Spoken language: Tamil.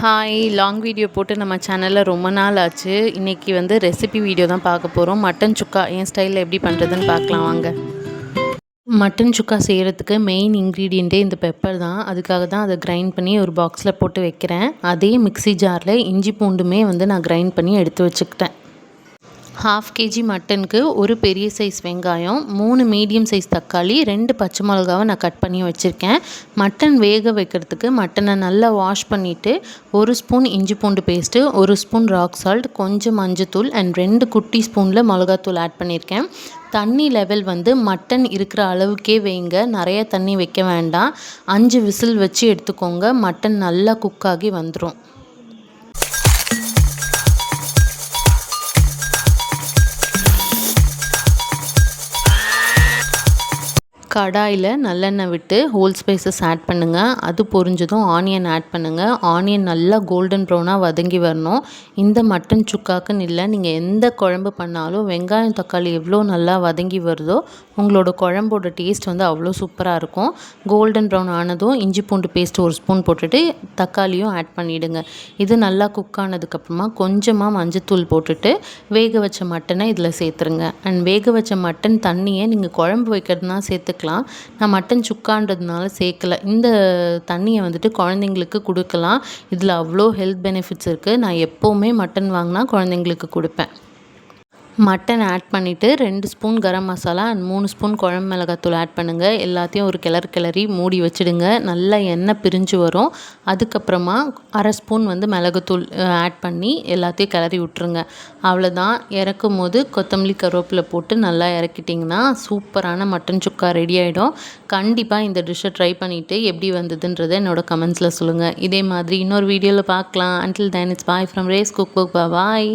ஹாய், லாங் வீடியோ போட்டு நம்ம சேனலில் ரொம்ப நாள் ஆச்சு. இன்றைக்கி வந்து ரெசிபி வீடியோ தான் பார்க்க போகிறோம். மட்டன் சுக்கா என் ஸ்டைலில் எப்படி பண்ணுறதுன்னு பார்க்கலாம் வாங்க. மட்டன் சுக்கா செய்கிறதுக்கு மெயின் இன்க்ரீடியண்ட்டே இந்த பெப்பர் தான். அதுக்காக தான் அதை கிரைண்ட் பண்ணி ஒரு பாக்ஸில் போட்டு வைக்கிறேன். அதே மிக்ஸி ஜாரில் இஞ்சி பூண்டுமே வந்து நான் கிரைண்ட் பண்ணி எடுத்து வச்சுக்கிட்டேன். 1/2 kg மட்டனுக்கு ஒரு பெரிய சைஸ் வெங்காயம், 3 மீடியம் சைஸ் தக்காளி, 2 பச்சை மிளகாவை நான் கட் பண்ணி வச்சுருக்கேன். மட்டன் வேக வைக்கிறதுக்கு மட்டனை நல்லா வாஷ் பண்ணிவிட்டு 1 ஸ்பூன் இஞ்சி பூண்டு பேஸ்ட்டு, 1 ஸ்பூன் ராக் சால்ட், கொஞ்சம் மஞ்சத்தூள் அண்ட் 2 குட்டி ஸ்பூனில் மிளகாத்தூள் ஆட் பண்ணியிருக்கேன். தண்ணி லெவல் வந்து மட்டன் இருக்கிற அளவுக்கே வைங்க, நிறைய தண்ணி வைக்க வேண்டாம். 5 விசில் வச்சு எடுத்துக்கோங்க. மட்டன் நல்லா குக் ஆகி வந்துடும். கடாயில் நல்லெண்ணெய் விட்டு ஹோல் ஸ்பைசஸ் ஆட் பண்ணுங்கள். அது பொரிஞ்சதும் ஆனியன் ஆட் பண்ணுங்கள். ஆனியன் நல்லா கோல்டன் ப்ரௌனாக வதங்கி வரணும். இந்த மட்டன் சுக்காக்குன்னு இல்லை, நீங்கள் எந்த குழம்பு பண்ணாலும் வெங்காயம் தக்காளி எவ்வளோ நல்லா வதங்கி வருதோ உங்களோட குழம்போட டேஸ்ட் வந்து அவ்வளோ சூப்பராக இருக்கும். கோல்டன் ப்ரௌன் ஆனதும் இஞ்சி பூண்டு பேஸ்ட் 1 ஸ்பூன் போட்டுட்டு தக்காளியும் ஆட் பண்ணிவிடுங்க. இது நல்லா குக் ஆனதுக்கப்புறமா கொஞ்சமாக மஞ்சத்தூள் போட்டுட்டு வேக வச்ச மட்டனை இதில் சேர்த்துருங்க. அண்ட் வேக வச்ச மட்டன் தண்ணியை நீங்கள் குழம்பு வைக்கிறதுனா சேர்த்துக்கலாம். நான் மட்டன் சுக்கான்றதுனால சேர்க்கலை. இந்த தண்ணியை வந்துட்டு குழந்தைங்களுக்கு கொடுக்கலாம். இதில் அவ்வளோ ஹெல்த் பெனிஃபிட்ஸ் இருக்குது. நான் எப்போவுமே மட்டன் வாங்கினா குழந்தைங்களுக்கு கொடுப்பேன். மட்டன் ஆட் பண்ணிவிட்டு 2 spoon garam masala and 3 spoon குழம்பு மிளகாத்தூள் ஆட் பண்ணுங்கள். எல்லாத்தையும் ஒரு கிளறி மூடி வச்சுடுங்க. நல்லா எண்ணெய் பிரிஞ்சு வரும். அதுக்கப்புறமா 1/2 ஸ்பூன் வந்து மிளகுத்தூள் ஆட் பண்ணி எல்லாத்தையும் கிளறி விட்டுருங்க. அவ்வளோதான். இறக்கும் போது கொத்தமல்லி கருவேப்பிலை போட்டு நல்லா இறக்கிட்டிங்கன்னா சூப்பரான மட்டன் சுக்கா ரெடி ஆகிடும். கண்டிப்பாக இந்த டிஷ்ஷை ட்ரை பண்ணிவிட்டு எப்படி வந்ததுன்றதை என்னோட கமெண்ட்ஸில் சொல்லுங்கள். இதே மாதிரி இன்னொரு வீடியோவில் பார்க்கலாம். Until then it's bye from race cook book. Bye.